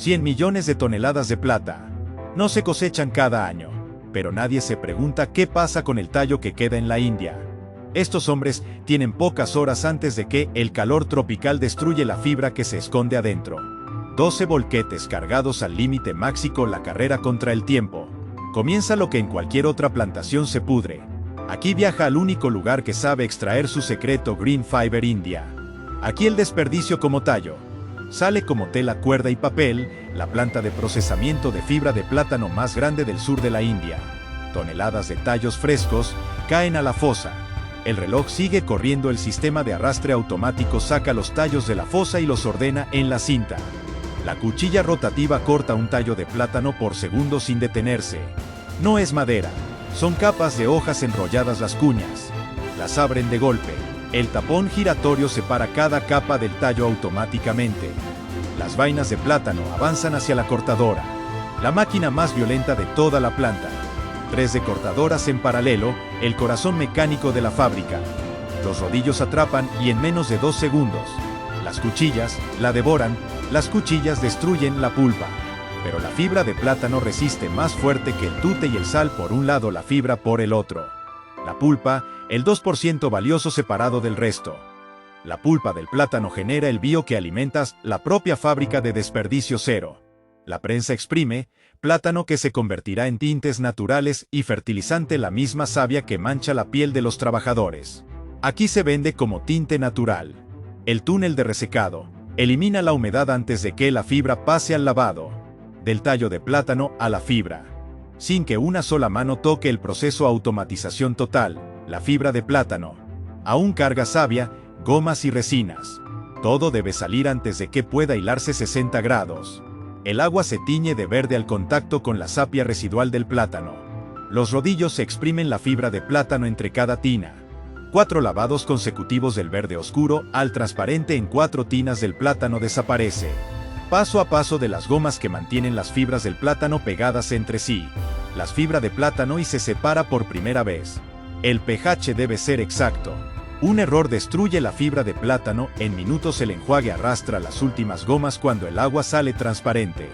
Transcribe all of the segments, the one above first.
100 millones de toneladas de plata. No se cosechan cada año, pero nadie se pregunta qué pasa con el tallo que queda en la India. Estos hombres tienen pocas horas antes de que el calor tropical destruye la fibra que se esconde adentro. 12 volquetes cargados al límite máximo, la carrera contra el tiempo. Comienza lo que en cualquier otra plantación se pudre. Aquí viaja al único lugar que sabe extraer su secreto, Green Fiber India. Aquí el desperdicio como tallo sale como tela, cuerda y papel, la planta de procesamiento de fibra de plátano más grande del sur de la India. Toneladas de tallos frescos caen a la fosa. El reloj sigue corriendo, el sistema de arrastre automático saca los tallos de la fosa y los ordena en la cinta. La cuchilla rotativa corta un tallo de plátano por segundo sin detenerse. No es madera, son capas de hojas enrolladas, las cuñas las abren de golpe. El tapón giratorio separa cada capa del tallo automáticamente. Las vainas de plátano avanzan hacia la cortadora, la máquina más violenta de toda la planta. 3 de cortadoras en paralelo, el corazón mecánico de la fábrica. Los rodillos atrapan y en menos de 2 segundos, las cuchillas la devoran. Las cuchillas destruyen la pulpa, pero la fibra de plátano resiste más fuerte que el tute y el sal por un lado, la fibra por el otro. La pulpa, el 2% valioso separado del resto. La pulpa del plátano genera el bio que alimenta la propia fábrica de desperdicio cero. La prensa exprime plátano que se convertirá en tintes naturales y fertilizante, la misma savia que mancha la piel de los trabajadores. Aquí se vende como tinte natural. El túnel de resecado elimina la humedad antes de que la fibra pase al lavado. Del tallo de plátano a la fibra, sin que una sola mano toque, el proceso, automatización total. La fibra de plátano aún carga savia, gomas y resinas. Todo debe salir antes de que pueda hilarse 60 grados. El agua se tiñe de verde al contacto con la sapia residual del plátano. Los rodillos se exprimen la fibra de plátano entre cada tina. 4 lavados consecutivos del verde oscuro al transparente en 4 tinas del plátano desaparece. Paso a paso de las gomas que mantienen las fibras del plátano pegadas entre sí. Las fibras de plátano y se separa por primera vez. El pH debe ser exacto. Un error destruye la fibra de plátano. En minutos el enjuague arrastra las últimas gomas cuando el agua sale transparente.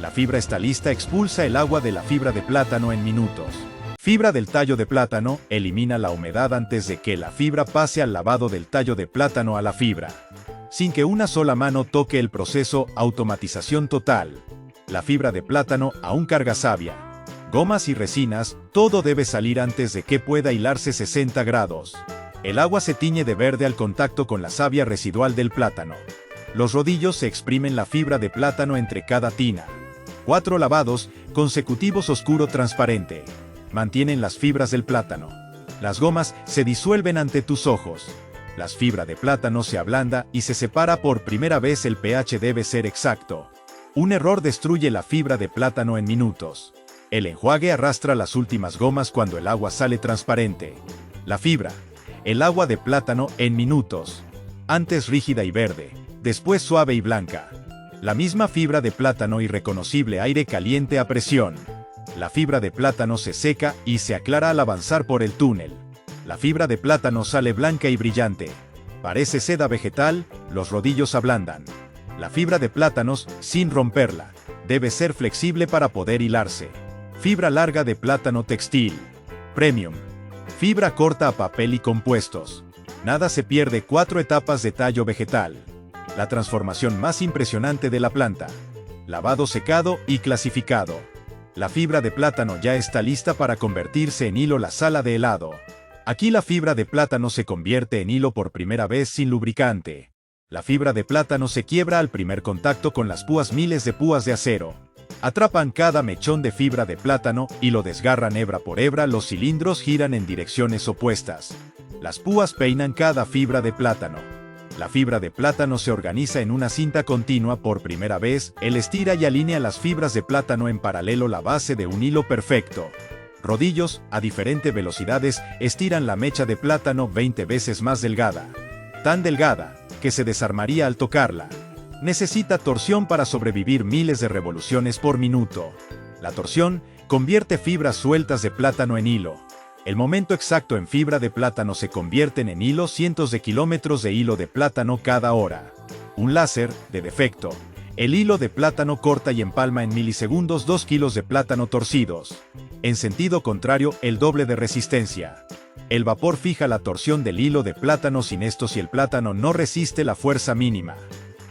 La fibra está lista, expulsa el agua de la fibra de plátano en minutos. Fibra del tallo de plátano, elimina la humedad antes de que la fibra pase al lavado del tallo de plátano a la fibra, sin que una sola mano toque el proceso, automatización total. La fibra de plátano aún carga savia, gomas y resinas, todo debe salir antes de que pueda hilarse 60 grados. El agua se tiñe de verde al contacto con la savia residual del plátano. Los rodillos se exprimen la fibra de plátano entre cada tina. 4 lavados consecutivos oscuro transparente mantienen las fibras del plátano. Las gomas se disuelven ante tus ojos. La fibra de plátano se ablanda y se separa por primera vez. El pH debe ser exacto. Un error destruye la fibra de plátano en minutos. El enjuague arrastra las últimas gomas cuando el agua sale transparente. La fibra, el agua de plátano en minutos. Antes rígida y verde, después suave y blanca. La misma fibra de plátano, irreconocible, aire caliente a presión. La fibra de plátano se seca y se aclara al avanzar por el túnel. La fibra de plátano sale blanca y brillante. Parece seda vegetal, los rodillos ablandan. La fibra de plátanos, sin romperla, debe ser flexible para poder hilarse. Fibra larga de plátano textil. Premium. Fibra corta a papel y compuestos. Nada se pierde. 4 etapas de tallo vegetal. La transformación más impresionante de la planta. Lavado, secado y clasificado. La fibra de plátano ya está lista para convertirse en hilo. La sala de helado. Aquí la fibra de plátano se convierte en hilo por primera vez sin lubricante. La fibra de plátano se quiebra al primer contacto con las púas. Miles de púas de acero atrapan cada mechón de fibra de plátano y lo desgarran hebra por hebra. Los cilindros giran en direcciones opuestas. Las púas peinan cada fibra de plátano. La fibra de plátano se organiza en una cinta continua por primera vez. Él estira y alinea las fibras de plátano en paralelo, la base de un hilo perfecto. Rodillos, a diferentes velocidades, estiran la mecha de plátano 20 veces más delgada. Tan delgada, que se desarmaría al tocarla. Necesita torsión para sobrevivir. Miles de revoluciones por minuto. La torsión convierte fibras sueltas de plátano en hilo. El momento exacto en fibra de plátano se convierten en hilo. Cientos de kilómetros de hilo de plátano cada hora. Un láser, de defecto, El hilo de plátano corta y empalma en milisegundos 2 kilos de plátano torcidos. En sentido contrario, el doble de resistencia. El vapor fija la torsión del hilo de plátano, sin esto si el plátano no resiste la fuerza mínima.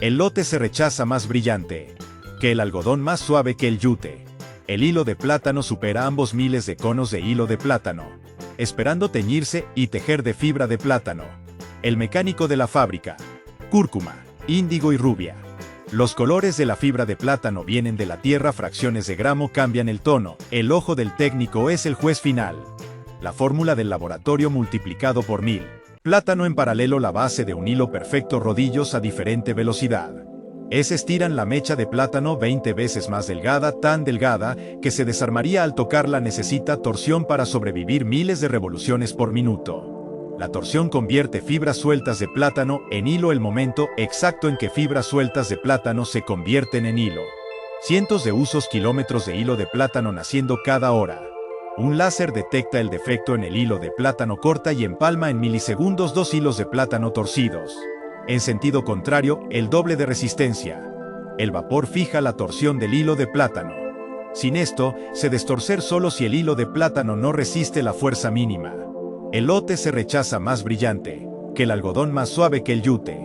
El lote se rechaza más brillante que el algodón, más suave que el yute. El hilo de plátano supera ambos miles de conos de hilo de plátano, esperando teñirse y tejer de fibra de plátano. El mecánico de la fábrica: cúrcuma, índigo y rubia. Los colores de la fibra de plátano vienen de la tierra, fracciones de gramo cambian el tono. El ojo del técnico es el juez final. La fórmula del laboratorio multiplicado por 1000. Plátano en paralelo, la base de un hilo perfecto, rodillos a diferente velocidad. Estiran la mecha de plátano 20 veces más delgada, tan delgada que se desarmaría al tocarla. Necesita torsión para sobrevivir, miles de revoluciones por minuto. La torsión convierte fibras sueltas de plátano en hilo, el momento exacto en que fibras sueltas de plátano se convierten en hilo. Cientos de usos, kilómetros de hilo de plátano naciendo cada hora. Un láser detecta el defecto en el hilo de plátano, corta y empalma en milisegundos 2 hilos de plátano torcidos. En sentido contrario, el doble de resistencia. El vapor fija la torsión del hilo de plátano. Sin esto, se destorcer solo si el hilo de plátano no resiste la fuerza mínima. El lote se rechaza más brillante que el algodón, más suave que el yute.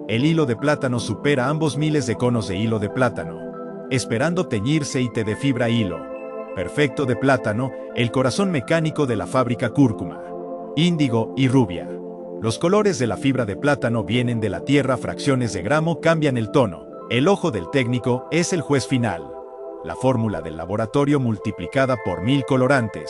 El hilo de plátano supera ambos miles de conos de hilo de plátano, esperando teñirse y te de fibra hilo perfecto de plátano. El corazón mecánico de la fábrica: cúrcuma, índigo y rubia. Los colores de la fibra de plátano vienen de la tierra, fracciones de gramo cambian el tono. El ojo del técnico es el juez final. La fórmula del laboratorio multiplicada por 1000 colorantes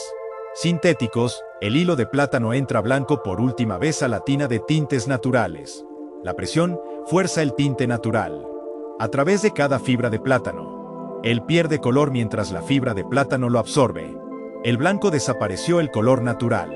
sintéticos. El hilo de plátano entra blanco por última vez a la tina de tintes naturales. La presión fuerza el tinte natural a través de cada fibra de plátano. Él pierde color mientras la fibra de plátano lo absorbe. El blanco desapareció, el color natural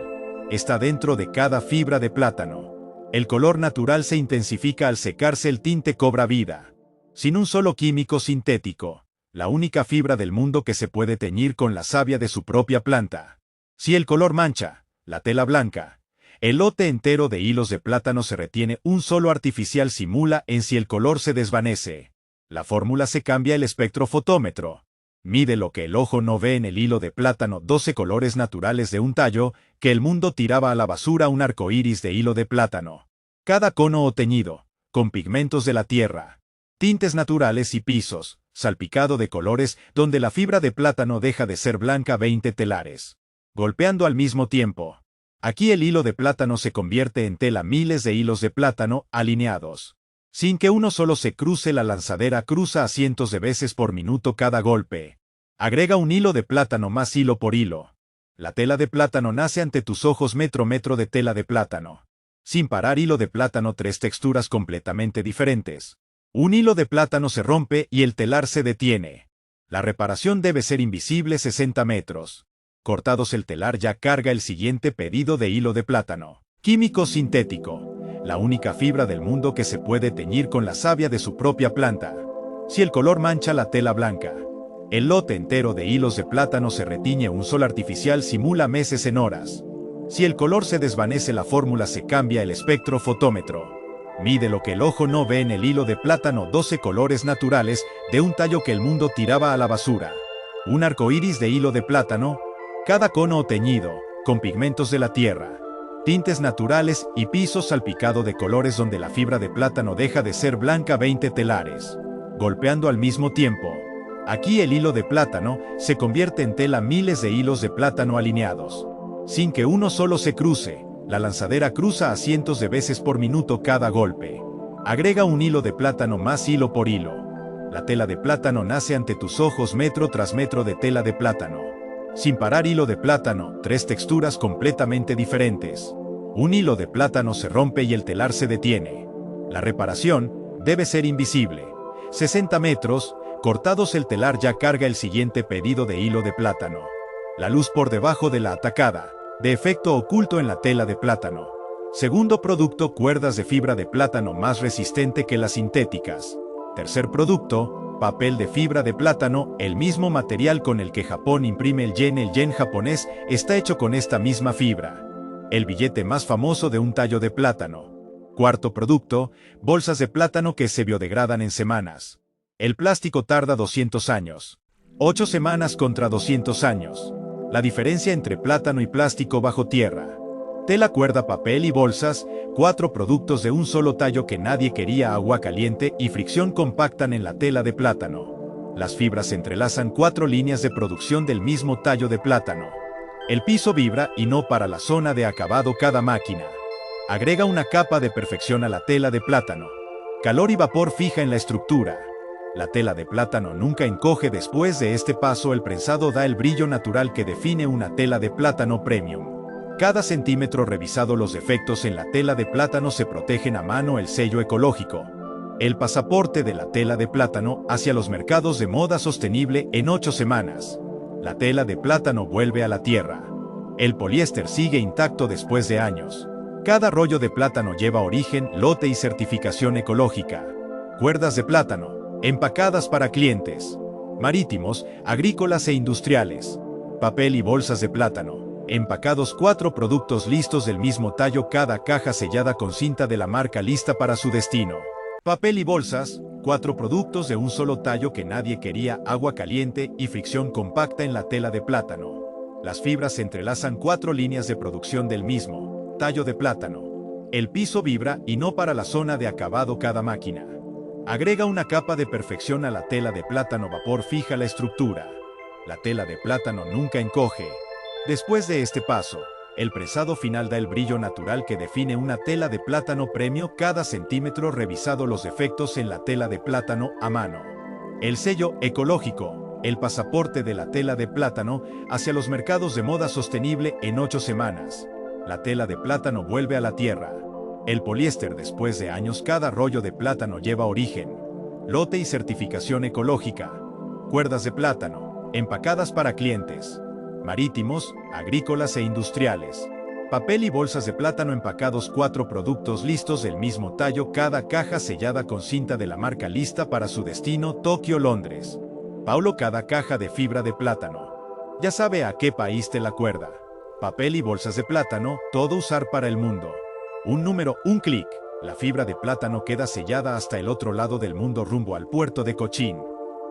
está dentro de cada fibra de plátano. El color natural se intensifica al secarse, el tinte cobra vida. Sin un solo químico sintético. La única fibra del mundo que se puede teñir con la savia de su propia planta. Si el color mancha la tela blanca, el lote entero de hilos de plátano se retiene. Un solo artificial simula en si el color se desvanece. La fórmula se cambia. El espectrofotómetro mide lo que el ojo no ve en el hilo de plátano. 12 colores naturales de un tallo que el mundo tiraba a la basura. Un arco iris de hilo de plátano. Cada cono o teñido con pigmentos de la tierra, tintes naturales y pisos salpicado de colores donde la fibra de plátano deja de ser blanca. 20 telares golpeando al mismo tiempo. Aquí el hilo de plátano se convierte en tela. Miles de hilos de plátano alineados sin que uno solo se cruce. La lanzadera cruza a cientos de veces por minuto cada golpe. Agrega un hilo de plátano más, hilo por hilo. La tela de plátano nace ante tus ojos, metro de tela de plátano. Sin parar, hilo de plátano, 3 texturas completamente diferentes. Un hilo de plátano se rompe y el telar se detiene. La reparación debe ser invisible. 60 metros. Cortados, el telar ya carga el siguiente pedido de hilo de plátano. Químico sintético. La única fibra del mundo que se puede teñir con la savia de su propia planta. Si el color mancha la tela blanca, el lote entero de hilos de plátano se retiñe. Un sol artificial simula meses en horas. Si el color se desvanece, la fórmula se cambia. El espectrofotómetro mide lo que el ojo no ve en el hilo de plátano. 12 colores naturales de un tallo que el mundo tiraba a la basura. Un arco iris de hilo de plátano. Cada cono o teñido con pigmentos de la tierra, tintes naturales y pisos salpicado de colores donde la fibra de plátano deja de ser blanca. 20 telares golpeando al mismo tiempo. Aquí el hilo de plátano se convierte en tela. Miles de hilos de plátano alineados sin que uno solo se cruce. La lanzadera cruza a cientos de veces por minuto cada golpe. Agrega un hilo de plátano más, hilo por hilo. La tela de plátano nace ante tus ojos, metro tras metro de tela de plátano. Sin parar, hilo de plátano, 3 texturas completamente diferentes. Un hilo de plátano se rompe y el telar se detiene. La reparación debe ser invisible. 60 metros, cortados, el telar ya carga el siguiente pedido de hilo de plátano. La luz por debajo de la atacada, de efecto oculto en la tela de plátano. Segundo producto, cuerdas de fibra de plátano más resistente que las sintéticas. Tercer producto, papel de fibra de plátano, el mismo material con el que Japón imprime el yen. El yen japonés está hecho con esta misma fibra. El billete más famoso de un tallo de plátano. Cuarto producto, bolsas de plátano que se biodegradan en semanas. El plástico tarda 200 años. 8 semanas contra 200 años. La diferencia entre plátano y plástico bajo tierra. Tela, cuerda, papel y bolsas, 4 productos de un solo tallo que nadie quería. Agua caliente y fricción compactan en la tela de plátano. Las fibras entrelazan 4 líneas de producción del mismo tallo de plátano. El piso vibra y no para la zona de acabado. Cada máquina agrega una capa de perfección a la tela de plátano. Calor y vapor fija en la estructura. La tela de plátano nunca encoge. Después de este paso, el prensado da el brillo natural que define una tela de plátano premium. Cada centímetro revisado. Los defectos en la tela de plátano se protegen a mano. El sello ecológico. El pasaporte de la tela de plátano hacia los mercados de moda sostenible. En 8 semanas, la tela de plátano vuelve a la tierra. El poliéster sigue intacto después de años. Cada rollo de plátano lleva origen, lote y certificación ecológica. Cuerdas de plátano, empacadas para clientes marítimos, agrícolas e industriales. Papel y bolsas de plátano, empacados. 4 productos listos del mismo tallo. Cada caja sellada con cinta de la marca lista para su destino. Papel y bolsas, 4 productos de un solo tallo que nadie quería. Agua caliente y fricción compacta en la tela de plátano. Las fibras se entrelazan. 4 líneas de producción del mismo tallo de plátano. El piso vibra y no para la zona de acabado. Cada máquina agrega una capa de perfección a la tela de plátano. Vapor fija la estructura. La tela de plátano nunca encoge. Después de este paso, el prensado final da el brillo natural que define una tela de plátano premium. Cada centímetro revisado. Los defectos en la tela de plátano a mano. El sello ecológico, el pasaporte de la tela de plátano hacia los mercados de moda sostenible. En 8 semanas, la tela de plátano vuelve a la tierra. El poliéster después de años. Cada rollo de plátano lleva origen, lote y certificación ecológica. Cuerdas de plátano, empacadas para clientes marítimos, agrícolas e industriales. Papel y bolsas de plátano empacados. 4 productos listos del mismo tallo. Cada caja sellada con cinta de la marca lista para su destino. Tokio, Londres, Paulo. Cada caja de fibra de plátano. Ya sabe a qué país te la cuerda. Papel y bolsas de plátano, todo usar para el mundo. Un número, un clic. La fibra de plátano queda sellada hasta el otro lado del mundo rumbo al puerto de Cochín.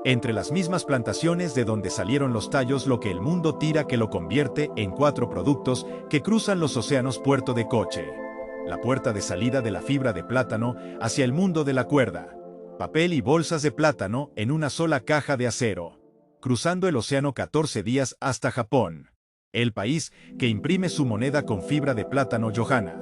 Entre las mismas plantaciones de donde salieron los tallos. Lo que el mundo tira que lo convierte en 4 productos que cruzan los océanos. Puerto de Coche. La puerta de salida de la fibra de plátano hacia el mundo de la cuerda. Papel y bolsas de plátano en una sola caja de acero. Cruzando el océano 14 días hasta Japón. El país que imprime su moneda con fibra de plátano. Johanna.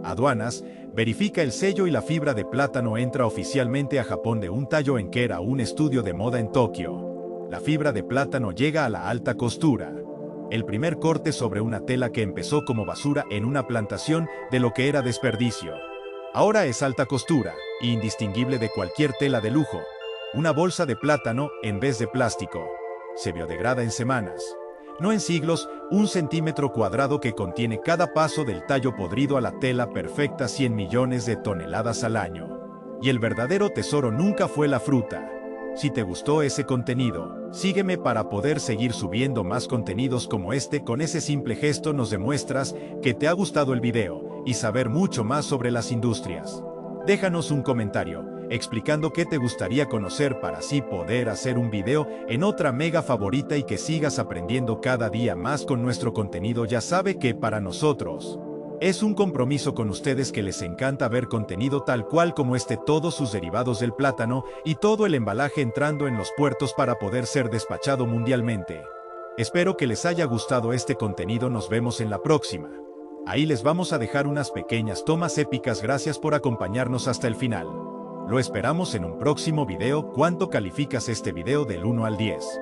Aduanas, verifica el sello y la fibra de plátano entra oficialmente a Japón de un tallo en que era un estudio de moda en Tokio. La fibra de plátano llega a la alta costura. El primer corte sobre una tela que empezó como basura en una plantación de lo que era desperdicio. Ahora es alta costura, indistinguible de cualquier tela de lujo. Una bolsa de plátano en vez de plástico. Se biodegrada en semanas, no en siglos. 1 centímetro cuadrado que contiene cada paso del tallo podrido a la tela perfecta. 100 millones de toneladas al año. Y el verdadero tesoro nunca fue la fruta. Si te gustó ese contenido, sígueme para poder seguir subiendo más contenidos como este. Con ese simple gesto nos demuestras que te ha gustado el video y saber mucho más sobre las industrias. Déjanos un comentario explicando qué te gustaría conocer para así poder hacer un video en otra mega favorita y que sigas aprendiendo cada día más con nuestro contenido. Ya sabe que para nosotros es un compromiso con ustedes que les encanta ver contenido tal cual como este. Todos sus derivados del plátano y todo el embalaje entrando en los puertos para poder ser despachado mundialmente. Espero que les haya gustado este contenido. Nos vemos en la próxima. Ahí les vamos a dejar unas pequeñas tomas épicas. Gracias por acompañarnos hasta el final. Lo esperamos en un próximo video. ¿Cuánto calificas este video del 1 al 10?